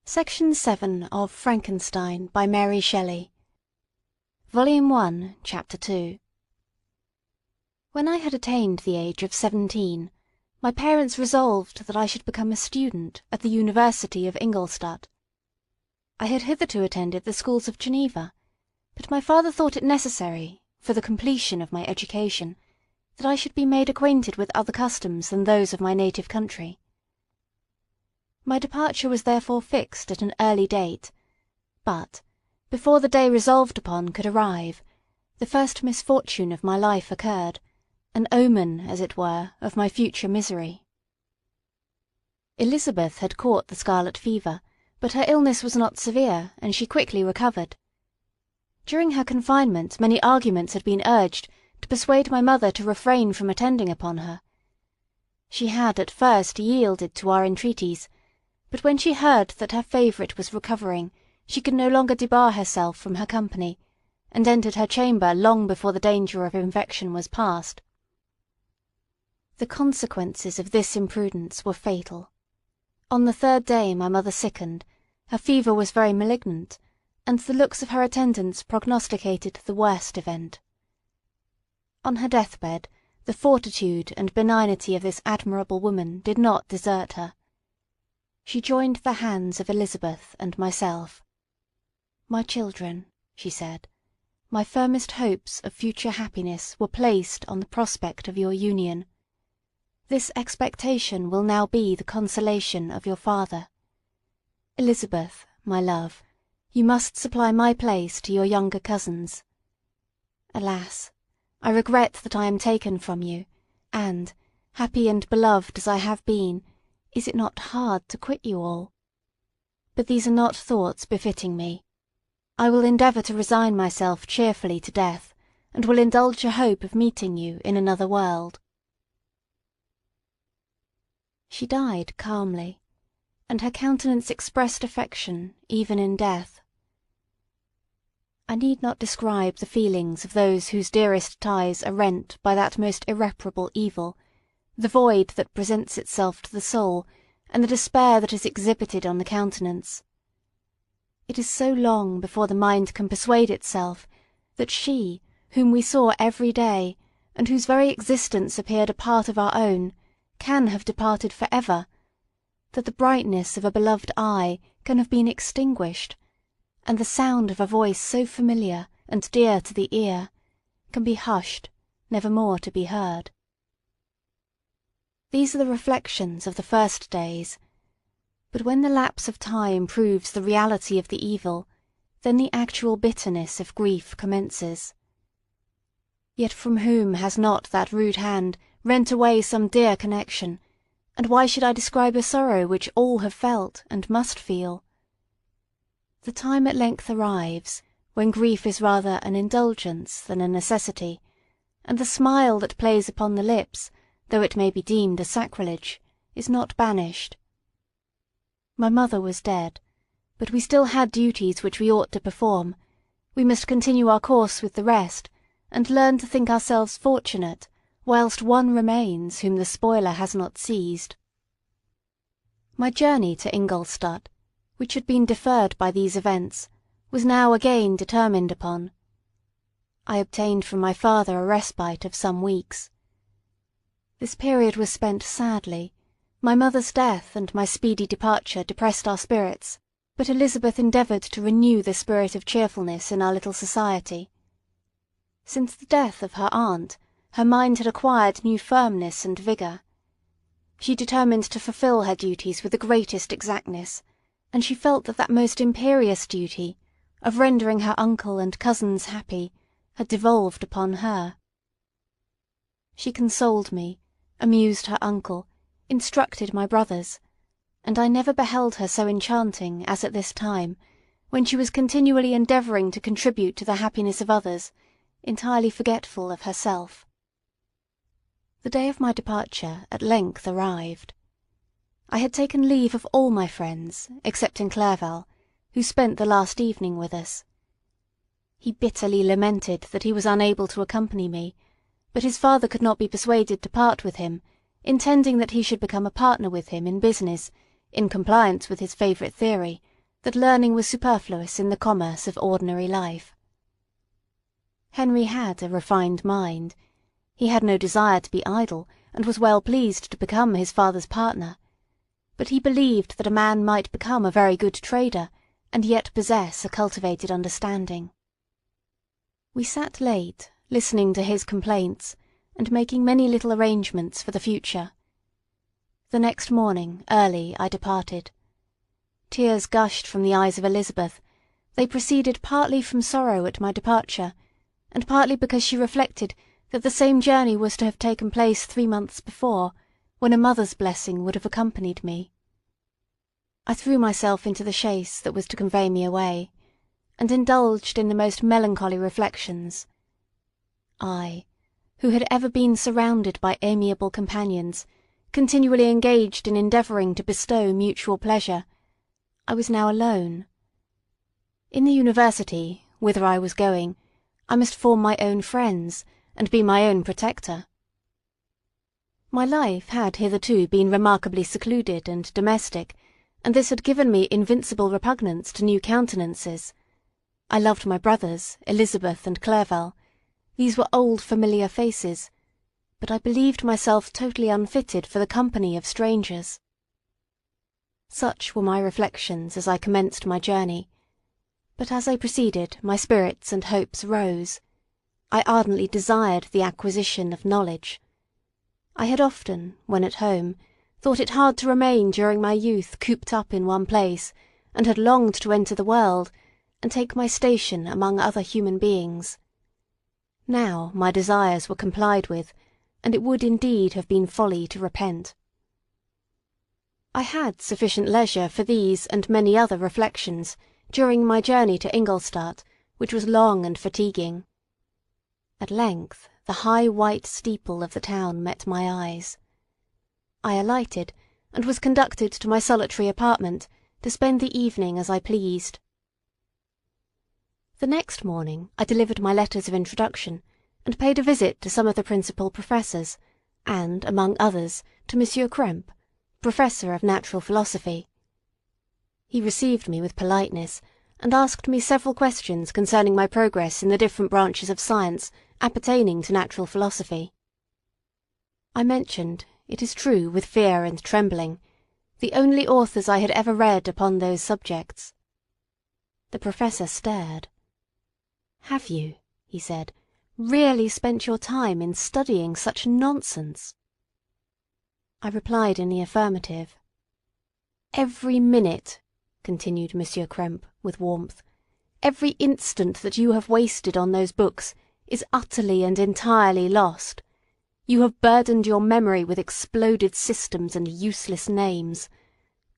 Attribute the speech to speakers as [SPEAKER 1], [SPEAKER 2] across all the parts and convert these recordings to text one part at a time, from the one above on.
[SPEAKER 1] Section 7 of Frankenstein by Mary Shelley. Volume 1, Chapter 2. When I had attained the age of 17, my parents resolved that I should become a student at the University of Ingolstadt. I had hitherto attended the schools of Geneva, but my father thought it necessary, for the completion of my education, that I should be made acquainted with other customs than those of my native country. My departure was therefore fixed at an early date, but, before the day resolved upon could arrive, the first misfortune of my life occurred, an omen, as it were, of my future misery. Elizabeth had caught the scarlet fever, but her illness was not severe, and she quickly recovered. During her confinement many arguments had been urged to persuade my mother to refrain from attending upon her. She had at first yielded to our entreaties, but when she heard that her favourite was recovering, she could no longer debar herself from her company, and entered her chamber long before the danger of infection was past. The consequences of this imprudence were fatal. On the third day my mother sickened, her fever was very malignant, and the looks of her attendants prognosticated the worst event. On her deathbed, the fortitude and benignity of this admirable woman did not desert her. She joined the hands of Elizabeth and myself. "My children," she said, "my firmest hopes of future happiness were placed on the prospect of your union. This expectation will now be the consolation of your father. Elizabeth, my love, you must supply my place to your younger cousins. Alas! I regret that I am taken from you, and, happy and beloved as I have been, is it not hard to quit you all? But these are not thoughts befitting me. I will endeavour to resign myself cheerfully to death, and will indulge a hope of meeting you in another world." She died calmly, and her countenance expressed affection even in death. I need not describe the feelings of those whose dearest ties are rent by that most irreparable evil, the void that presents itself to the soul, and the despair that is exhibited on the countenance. It is so long before the mind can persuade itself that she, whom we saw every day, and whose very existence appeared a part of our own, can have departed for ever, that the brightness of a beloved eye can have been extinguished, and the sound of a voice so familiar and dear to the ear can be hushed, never more to be heard. These are the reflections of the first days, but when the lapse of time proves the reality of the evil, then the actual bitterness of grief commences. Yet from whom has not that rude hand rent away some dear connection, and why should I describe a sorrow which all have felt and must feel? The time at length arrives, when grief is rather an indulgence than a necessity, and the smile that plays upon the lips, though it may be deemed a sacrilege, is not banished. My mother was dead, but we still had duties which we ought to perform. We must continue our course with the rest, and learn to think ourselves fortunate, whilst one remains whom the spoiler has not seized. My journey to Ingolstadt, which had been deferred by these events, was now again determined upon. I obtained from my father a respite of some weeks. This period was spent sadly. My mother's death and my speedy departure depressed our spirits, but Elizabeth endeavoured to renew the spirit of cheerfulness in our little society. Since the death of her aunt, her mind had acquired new firmness and vigour. She determined to fulfil her duties with the greatest exactness, and she felt that that most imperious duty, of rendering her uncle and cousins happy, had devolved upon her. She consoled me, amused her uncle, instructed my brothers, and I never beheld her so enchanting as at this time, when she was continually endeavouring to contribute to the happiness of others, entirely forgetful of herself. The day of my departure at length arrived. I had taken leave of all my friends, excepting Clerval, who spent the last evening with us. He bitterly lamented that he was unable to accompany me, but his father could not be persuaded to part with him, intending that he should become a partner with him in business, in compliance with his favourite theory, that learning was superfluous in the commerce of ordinary life. Henry had a refined mind. He had no desire to be idle, and was well pleased to become his father's partner. But he believed that a man might become a very good trader, and yet possess a cultivated understanding. We sat late, listening to his complaints, and making many little arrangements for the future. The next morning, early, I departed. Tears gushed from the eyes of Elizabeth. They proceeded partly from sorrow at my departure, and partly because she reflected that the same journey was to have taken place 3 months before, when a mother's blessing would have accompanied me. I threw myself into the chaise that was to convey me away, and indulged in the most melancholy reflections. I, who had ever been surrounded by amiable companions, continually engaged in endeavouring to bestow mutual pleasure, I was now alone. In the university, whither I was going, I must form my own friends, and be my own protector. My life had hitherto been remarkably secluded and domestic, and this had given me invincible repugnance to new countenances. I loved my brothers, Elizabeth and Clerval. These were old familiar faces, but I believed myself totally unfitted for the company of strangers. Such were my reflections as I commenced my journey, but as I proceeded my spirits and hopes rose. I ardently desired the acquisition of knowledge. I had often, when at home, thought it hard to remain during my youth cooped up in one place, and had longed to enter the world, and take my station among other human beings. Now my desires were complied with, and it would indeed have been folly to repent. I had sufficient leisure for these and many other reflections during my journey to Ingolstadt, which was long and fatiguing. At length the high white steeple of the town met my eyes. I alighted, and was conducted to my solitary apartment, to spend the evening as I pleased. The next morning I delivered my letters of introduction, and paid a visit to some of the principal professors, and, among others, to Monsieur Krempe, Professor of Natural Philosophy. He received me with politeness, and asked me several questions concerning my progress in the different branches of science appertaining to natural philosophy. I mentioned, it is true with fear and trembling, the only authors I had ever read upon those subjects. The Professor stared. "Have you," he said, "really spent your time in studying such nonsense?" I replied in the affirmative. "Every minute," continued Monsieur Krempe with warmth, "every instant that you have wasted on those books is utterly and entirely lost. You have burdened your memory with exploded systems and useless names.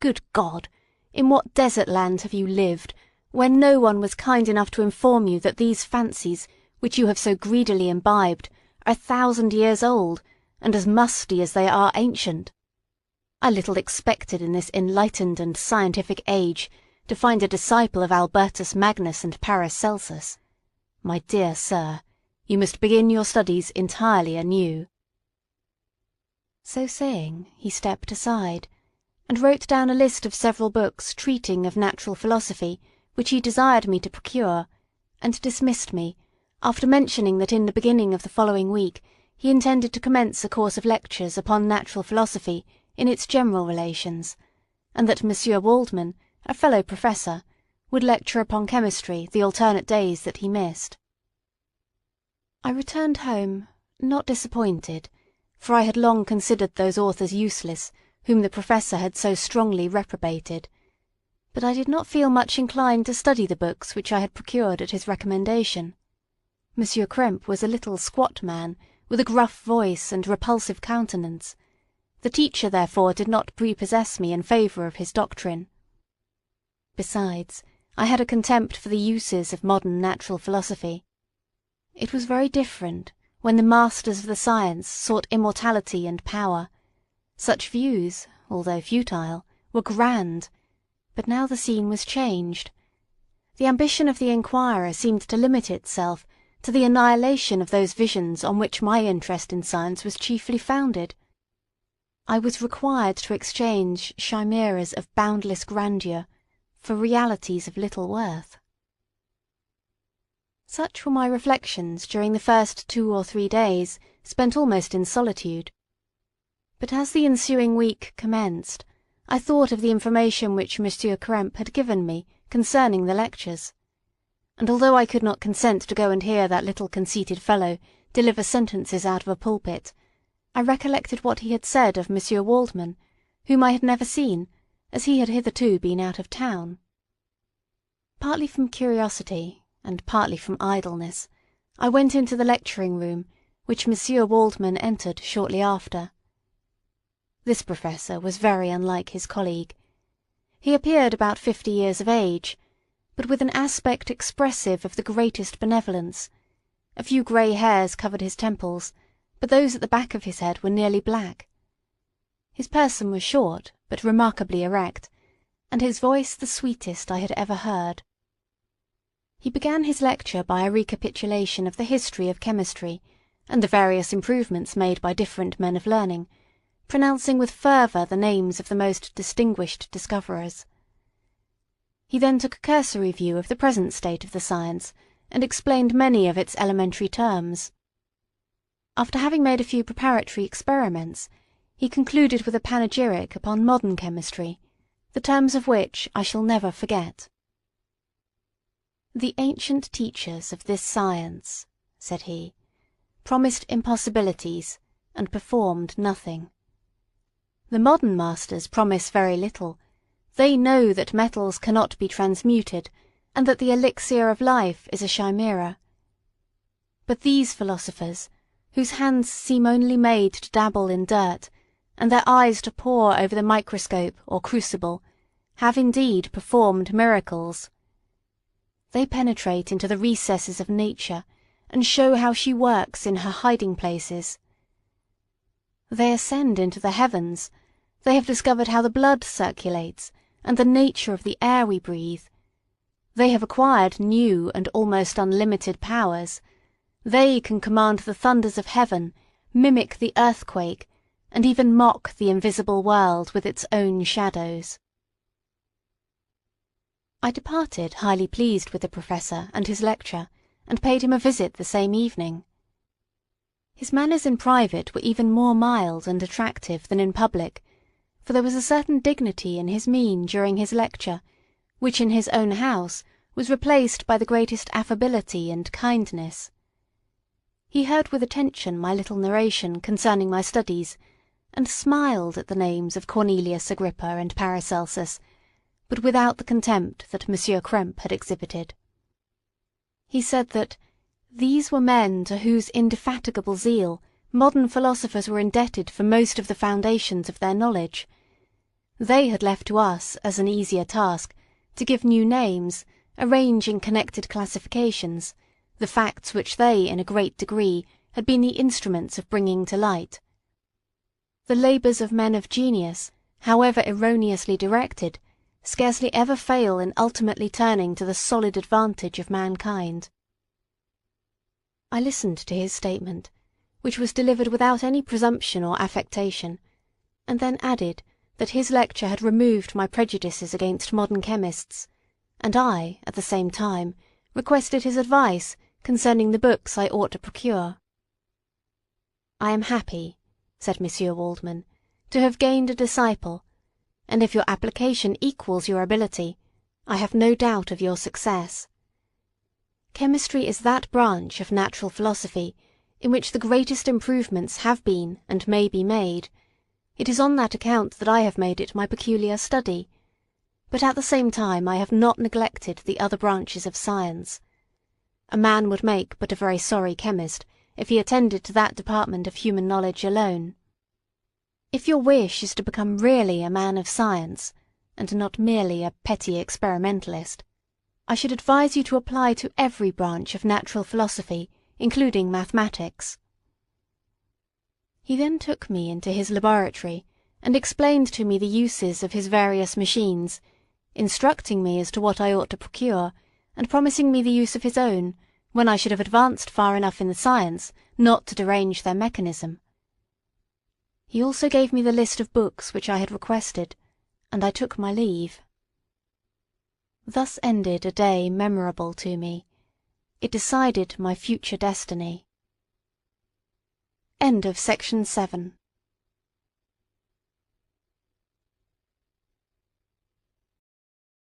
[SPEAKER 1] Good God! In what desert land have you lived, where no one was kind enough to inform you that these fancies, which you have so greedily imbibed, are 1,000 years old, and as musty as they are ancient? I little expected in this enlightened and scientific age to find a disciple of Albertus Magnus and Paracelsus. My dear sir, you must begin your studies entirely anew." So saying, he stepped aside, and wrote down a list of several books treating of natural philosophy, which he desired me to procure, and dismissed me, after mentioning that in the beginning of the following week he intended to commence a course of lectures upon natural philosophy in its general relations, and that Monsieur Waldman, a fellow professor, would lecture upon chemistry the alternate days that he missed. I returned home, not disappointed, for I had long considered those authors useless whom the Professor had so strongly reprobated, but I did not feel much inclined to study the books which I had procured at his recommendation. Monsieur Krempe was a little squat man, with a gruff voice and repulsive countenance. The teacher therefore did not prepossess me in favour of his doctrine. Besides, I had a contempt for the uses of modern natural philosophy. It was very different when the masters of the science sought immortality and power. Such views, although futile, were grand, but now the scene was changed. The ambition of the inquirer seemed to limit itself to the annihilation of those visions on which my interest in science was chiefly founded. I was required to exchange chimeras of boundless grandeur for realities of little worth. Such were my reflections during the first 2 or 3 days, spent almost in solitude. But as the ensuing week commenced, I thought of the information which Monsieur Krempe had given me concerning the lectures, and although I could not consent to go and hear that little conceited fellow deliver sentences out of a pulpit, I recollected what he had said of Monsieur Waldman, whom I had never seen, as he had hitherto been out of town. Partly from curiosity, and partly from idleness, I went into the lecturing room, which Monsieur Waldman entered shortly after. This professor was very unlike his colleague. He appeared about 50 years of age, but with an aspect expressive of the greatest benevolence. A few grey hairs covered his temples, but those at the back of his head were nearly black. His person was short, but remarkably erect, and his voice the sweetest I had ever heard. He began his lecture by a recapitulation of the history of chemistry, and the various improvements made by different men of learning, pronouncing with fervour the names of the most distinguished discoverers. He then took a cursory view of the present state of the science, and explained many of its elementary terms. After having made a few preparatory experiments, he concluded with a panegyric upon modern chemistry, the terms of which I shall never forget. "The ancient teachers of this science," said he, "promised impossibilities, and performed nothing. The modern masters promise very little. They know that metals cannot be transmuted, and that the elixir of life is a chimera. But these philosophers, whose hands seem only made to dabble in dirt, and their eyes to pore over the microscope or crucible, have indeed performed miracles. They penetrate into the recesses of nature, and show how she works in her hiding places. They ascend into the heavens. They have discovered how the blood circulates, and the nature of the air we breathe. They have acquired new and almost unlimited powers. They can command the thunders of heaven, mimic the earthquake, and even mock the invisible world with its own shadows." I departed highly pleased with the professor and his lecture, and paid him a visit the same evening. His manners in private were even more mild and attractive than in public, for there was a certain dignity in his mien during his lecture, which in his own house was replaced by the greatest affability and kindness. He heard with attention my little narration concerning my studies, and smiled at the names of Cornelius Agrippa and Paracelsus, but without the contempt that Monsieur Krempe had exhibited. He said that these were men to whose indefatigable zeal modern philosophers were indebted for most of the foundations of their knowledge. They had left to us as an easier task to give new names, arrange in connected classifications, the facts which they in a great degree had been the instruments of bringing to light. The labours of men of genius, however erroneously directed, scarcely ever fail in ultimately turning to the solid advantage of mankind. I listened to his statement, which was delivered without any presumption or affectation, and then added that his lecture had removed my prejudices against modern chemists, and I, at the same time, requested his advice concerning the books I ought to procure. "I am happy," said Monsieur Waldman, "to have gained a disciple, and if your application equals your ability, I have no doubt of your success. Chemistry is that branch of natural philosophy in which the greatest improvements have been and may be made. It is on that account that I have made it my peculiar study, but at the same time I have not neglected the other branches of science. A man would make but a very sorry chemist if he attended to that department of human knowledge alone. If your wish is to become really a man of science, and not merely a petty experimentalist, I should advise you to apply to every branch of natural philosophy, including mathematics." He then took me into his laboratory, and explained to me the uses of his various machines, instructing me as to what I ought to procure, and promising me the use of his own, when I should have advanced far enough in the science not to derange their mechanism. He also gave me the list of books which I had requested, and I took my leave. Thus ended a day memorable to me. It decided my future destiny. Section 8